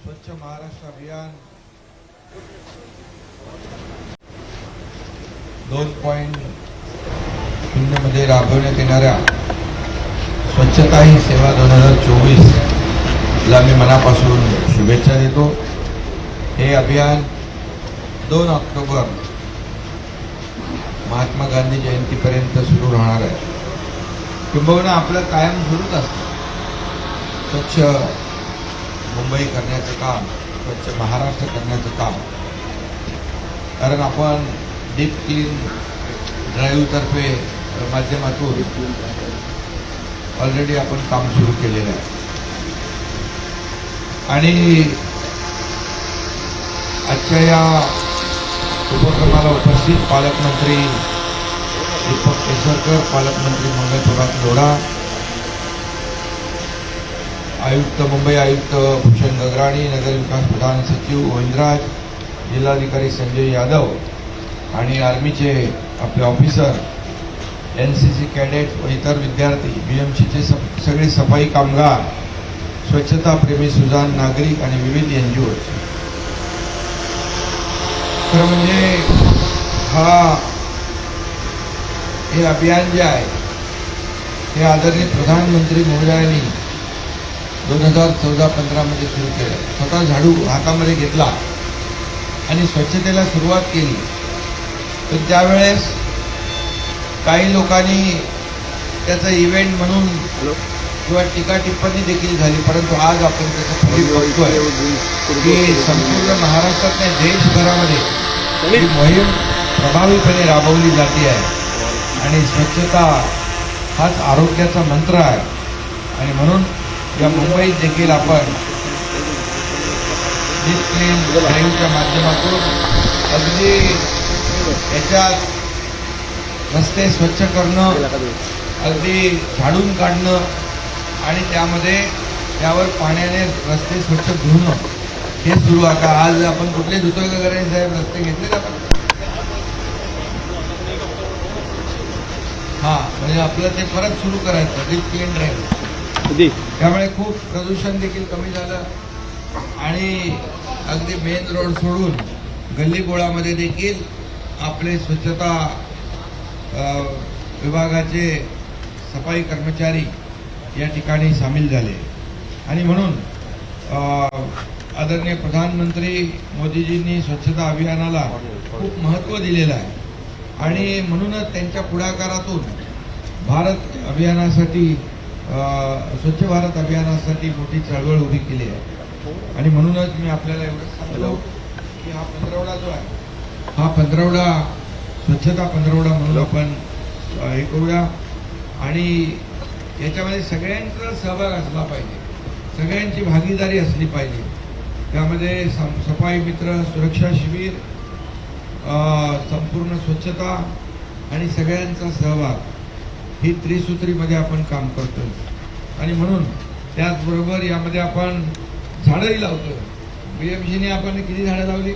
स्वच्छ महाराष्ट्र अभियान 2.0 मध्ये राबवण्यात येणाऱ्या स्वच्छता ही सेवा 2024 ला मी मनापासून शुभेच्छा देतो। हे अभियान 2 ऑक्टोबर महात्मा गांधी जयंतीपर्यंत सुरू राहणार आहे। किंबहुना आपलं कायम सुरूच असतं स्वच्छ मुंबई करण्याचं काम, स्वच्छ महाराष्ट्र करण्याचं काम। कारण आपण डीप क्लीन ड्राईव्ह तर्फे माध्यमातून ऑलरेडी आपण काम सुरू केलेलं आहे आणि आजच्या या उपक्रमाला उपस्थित पालकमंत्री दीपक केसरकर, पालकमंत्री मंगल प्रभात लोढा, आयुक्त मुंबई आयुक्त भूषण गगराणी, नगर विकास प्रधान सचिव गोविंदराज, जिल्हाधिकारी संजय यादव आणि आर्मीचे आपले ऑफिसर, एनसीसी कॅडेट व इतर विद्यार्थी, बीएमसीचे सगळे सफाई कामगार, स्वच्छता प्रेमी सुजाण नागरिक आणि विविध एनजीओ। खरं म्हणजे हे अभियान जे आहे हे आदरणीय प्रधानमंत्री महोदयांनी 2014-15 मध्ये सुरू केलं। स्वतः झाडू हातामध्ये घेतला आणि स्वच्छतेला सुरुवात केली। तर त्यावेळेस काही लोकांनी त्याचा इव्हेंट म्हणून किंवा टीका टिप्पणी देखील झाली, परंतु आज आपण त्याचं फलित बघतोय की संपूर्ण महाराष्ट्रात नाही देशभरामध्ये ही मोहीम प्रभावीपणे राबवली जाते आहे आणि स्वच्छता हाच आरोग्याचा मंत्र आहे। आणि म्हणून या मुंबईत देखील आपण डीप क्लीन ड्राईव्हच्या माध्यमातून अगदी याच्यात रस्ते स्वच्छ करणं, अगदी झाडून काढणं आणि त्यावर पाण्याने रस्ते स्वच्छ धुणं हे सुरू आता। आज आपण कुठले धुतोय का गणेश साहेब? रस्ते घेतले आपण? म्हणजे आपलं ते परत सुरू करायचं डीप क्लीन ड्राईव्ह। त्यामुळे खूप प्रदूषण देखील कमी झालं आणि अगदी मेन रोड सोडून गल्ली बोळामध्ये देखील आपले स्वच्छता विभागाचे सफाई कर्मचारी या ठिकाणी सामील झाले। आणि म्हणून आदरणीय प्रधानमंत्री मोदीजींनी स्वच्छता अभियानाला खूप महत्त्व दिलेलं आहे आणि म्हणूनच त्यांच्या पुढाकारातून स्वच्छ भारत अभियानासाठी मोठी चळवळ उभी केली आहे। आणि म्हणूनच मी आपल्याला एवढं सांगतो की हा पंधरवडा जो आहे हा पंधरवडा स्वच्छता पंधरवडा म्हणून आपण हे करूया आणि याच्यामध्ये सगळ्यांचा सहभाग असला पाहिजे, सगळ्यांची भागीदारी असली पाहिजे। त्यामध्ये सफाई मित्र, सुरक्षा शिबिर, संपूर्ण स्वच्छता आणि सगळ्यांचा सहभाग ही त्रिसूत्रीमध्ये आपण काम करतोय। आणि म्हणून त्याचबरोबर यामध्ये आपण झाडंही लावतोय। बीएमसीने आपण किती झाडं लावली?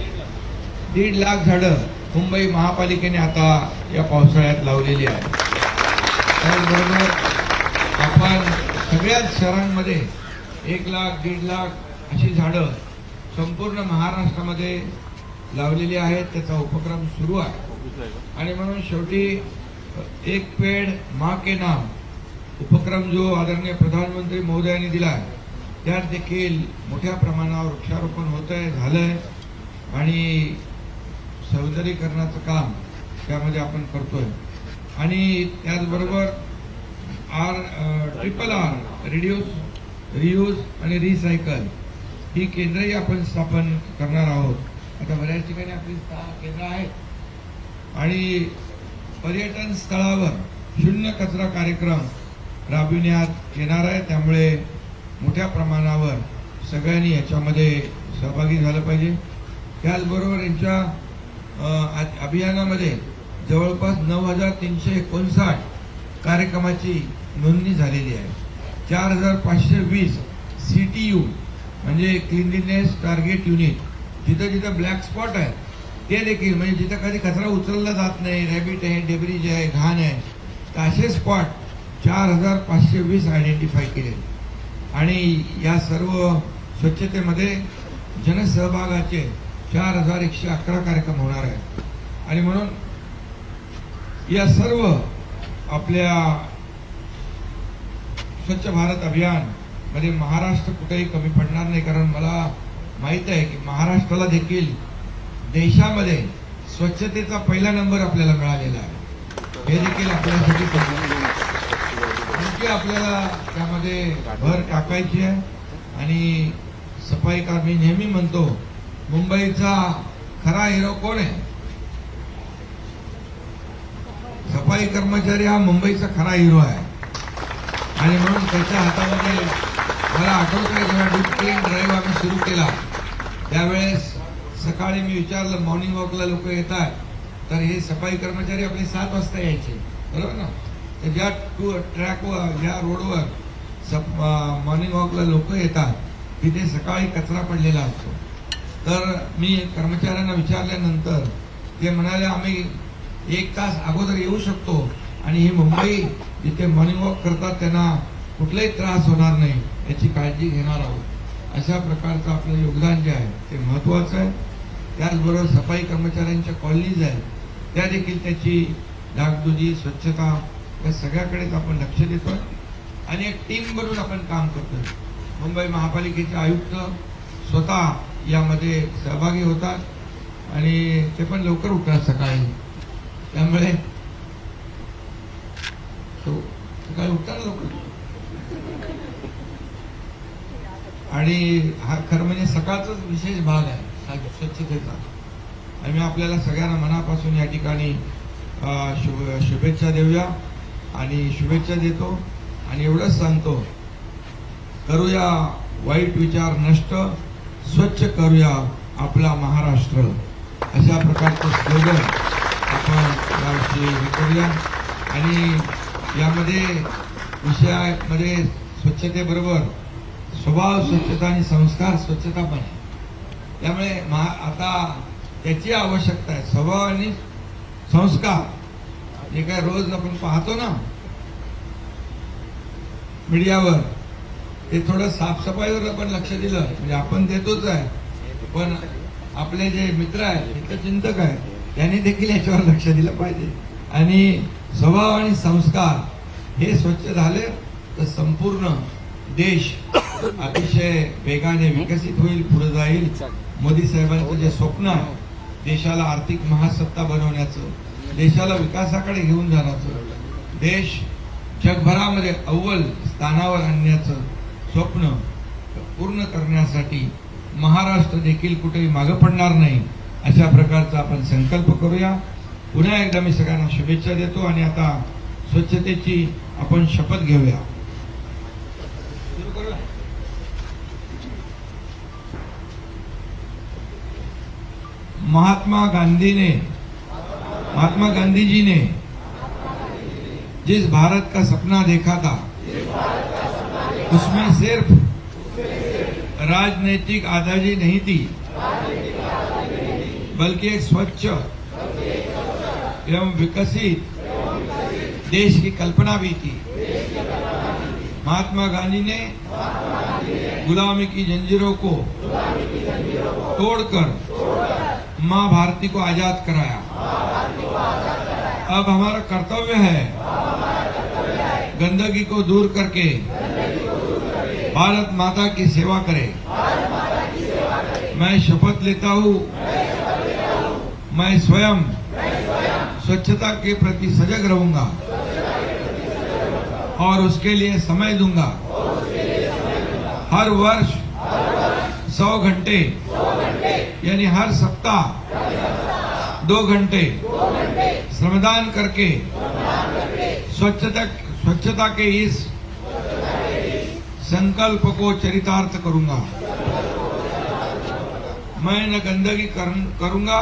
1.5 लाख झाडं मुंबई महापालिकेने आता या पावसाळ्यात लावलेली आहे। त्याचबरोबर आपण सगळ्याच शहरांमध्ये 1 लाख 1.5 लाख अशी झाडं संपूर्ण महाराष्ट्रामध्ये लावलेली आहेत। त्याचा उपक्रम सुरू आहे आणि म्हणून शेवटी एक पेड़ माँ के नाम उपक्रम जो आदरणीय प्रधानमंत्री महोदयांनी दिला आहे त्यात देखील मोठ्या प्रमाणावर वृक्षारोपण होतंय, झालंय आणि सौंदर्यीकरणाचं काम त्यामध्ये आपण करतोय। आणि त्याचबरोबर RRR रियूज आणि रिसायकल ही केंद्रही आपण स्थापन करणार आहोत। आता बऱ्याच ठिकाणी आपली केंद्र आहेत आणि पर्यटन स्थळावर शून्य कचरा कार्यक्रम राबविण्यात येणार आहे। त्यामुळे मोठ्या प्रमाणावर सगळ्यांनी याच्यामध्ये सहभागी झालं पाहिजे। त्याचबरोबर यांच्या अभियानामध्ये जवळपास 9,359 कार्यक्रमाची नोंदणी झालेली आहे। 4,520 CTU म्हणजे क्लिनलीनेस टार्गेट युनिट, जिथं जिथं ब्लॅक स्पॉट आहे ते देखील, म्हणजे जिथं कधी कचरा उचलला जात नाही, रॅबिट आहे, डेब्रिज आहे, घाण आहे, तर असे स्पॉट 4,520 आयडेंटिफाय केले। आणि या सर्व स्वच्छतेमध्ये जनसहभागाचे 4111 कार्यक्रम होणार आहे. आणि म्हणून या सर्व आपल्या स्वच्छ भारत अभियान मध्ये महाराष्ट्र कुठेही कमी पडणार नाही. कारण मला माहित आहे की महाराष्ट्राला देखील देशामध्ये स्वच्छतेचा पहिला नंबर आपल्याला मिळालेला आहे. हे देखील आपल्यासाठी आणखी आपल्याला त्यामध्ये भर टाकायची आहे. आणि सफाई मी नेहमी म्हणतो, मुंबईचा खरा हिरो कोण आहे? सफाई कर्मचारी हा मुंबईचा खरा हिरो आहे. आणि म्हणून त्याच्या हातामध्ये मला आठवत आहे, जेव्हा डीप क्लीन ड्राईव्ह आम्ही सुरू केला त्यावेळेस सकाळी मी विचारलं, मॉर्निंग वॉकला लोक येतात, तर हे सफाई कर्मचारी आपले 7 वाजता यायचे, बरोबर ना? तर ज्या ट्रॅकवर, ज्या रोडवर मॉर्निंग वॉकला लोक येतात तिथे सकाळी कचरा पडलेला असतो. तर मी कर्मचाऱ्यांना विचारल्यानंतर ते म्हणाले, आम्ही 1 तास अगोदर येऊ शकतो आणि ही मुंबई जिथे मॉर्निंग वॉक करतात त्यांना कुठलाही त्रास होणार नाही याची काळजी घेणार आहोत. अशा प्रकारचं आपलं योगदान जे आहे ते महत्त्वाचं आहे. त्याचबरोबर सफाई कर्मचाऱ्यांच्या कॉलनीज आहेत त्या देखील त्याची डागडुजी, स्वच्छता या सगळ्याकडेच आपण लक्ष देतो आणि एक टीम बनवून आपण काम करतो. मुंबई महापालिकेचे आयुक्त स्वतः यामध्ये सहभागी होतात आणि ते पण लवकर उठतात सकाळी. त्यामुळे सकाळी उठतात लवकर. आणि हा खरं म्हणजे सकाळचाच विशेष भाग आहे स्वच्छतेचा. आणि मी आपल्याला सगळ्यांना मनापासून या ठिकाणी शुभेच्छा देऊया आणि शुभेच्छा देतो आणि एवढंच सांगतो, करूया वाईट विचार नष्ट, स्वच्छ करूया आपला महाराष्ट्र, अशा प्रकारचं स्लोगन आपण यावर्षी हे करूया. आणि यामध्ये विषयामध्ये स्वच्छतेबरोबर स्वभाव स्वच्छता आणि संस्कार स्वच्छता पण आहे. त्यामुळे आता त्याची आवश्यकता आहे. स्वभाव आणि संस्कार जे काय रोज आपण पाहतो ना मीडियावर, ते थोडं साफसफाईवर आपण लक्ष दिलं म्हणजे आपण देतोच आहे, पण आपले जे मित्र आहेत, हितचिंतक आहेत, त्यांनी देखील याच्यावर लक्ष दिलं पाहिजे. आणि स्वभाव आणि संस्कार हे स्वच्छ झाले तर संपूर्ण देश अतिशय वेगाने विकसित होईल, पुढे जाईल. मोदी साहेबांचं जे स्वप्न आहे देशाला आर्थिक महासत्ता बनवण्याचं, देशाला विकासाकडे घेऊन जाण्याचं, देश जगभरामध्ये अव्वल स्थानावर आणण्याचं स्वप्न पूर्ण करण्यासाठी महाराष्ट्र देखील कुठेही मागं पडणार नाही, अशा प्रकारचा आपण संकल्प करूया. पुन्हा एकदा मी सगळ्यांना शुभेच्छा देतो आणि आता स्वच्छतेची आपण शपथ घेऊया. महात्मा गांधी जी ने जिस भारत का सपना देखा था उसमें सिर्फ राजनीतिक आजादी नहीं थी, बल्कि एक स्वच्छ एवं विकसित देश की कल्पना भी थी. महात्मा गांधी ने गुलामी की जंजीरों को तोड़कर माँ भारती को आजाद कराया. अब हमारा कर्तव्य है गंदगी को दूर करके भारत माता की सेवा करें. मैं शपथ लेता हूँ, मैं स्वयं स्वच्छता के प्रति सजग रहूंगा और उसके लिए समय दूंगा. हर वर्ष 100 घंटे यानी हर सप्ताह 2 घंटे श्रमदान करके स्वच्छता के इस संकल्प को चरितार्थ करूंगा. मैं न गंदगी करूंगा,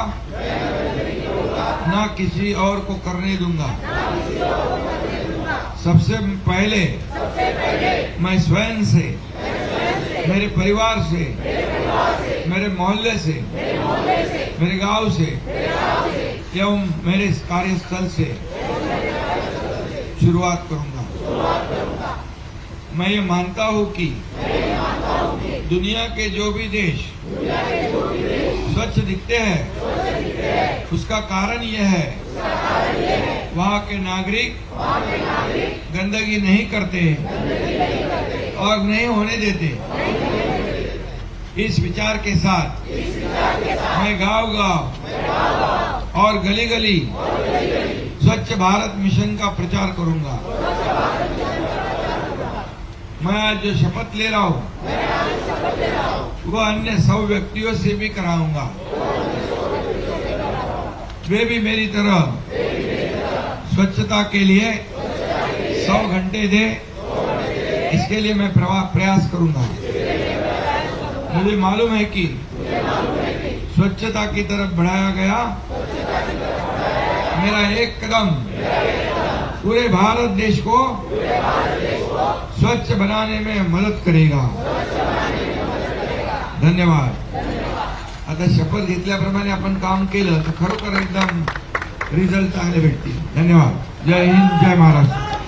न किसी और को करने दूंगा. सबसे पहले मैं स्वयं से, मेरे परिवार से, मेरे मोहल्ले से, मेरे गांव से एवं मेरे कार्यस्थल से शुरुआत करूंगा. मैं ये मानता हूं कि दुनिया के जो भी देश स्वच्छ दिखते हैं उसका कारण यह है वहाँ के नागरिक गंदगी नहीं करते और नहीं होने देते। इस विचार के साथ मैं गांव-गांव और गली-गली स्वच्छ भारत मिशन का प्रचार करूंगा। मैं आज जो शपथ ले रहा हूँ वह अन्य 100 व्यक्तियों से भी कराऊंगा। वे भी मेरी तरह स्वच्छता के लिए 100 घंटे दे, इसके लिए मैं प्रयास करूंगा। मुझे मालूम है कि स्वच्छता की तरफ बढ़ाया गया मेरा एक कदम पूरे भारत देश को स्वच्छ बनाने में मदत करेगा। धन्यवाद। आता शपथ घेतल्याप्रमाणे आपण काम केलं तर खरोखर एकदम रिझल्ट चांगले भेटतील। धन्यवाद। जय हिंद, जय महाराष्ट्र।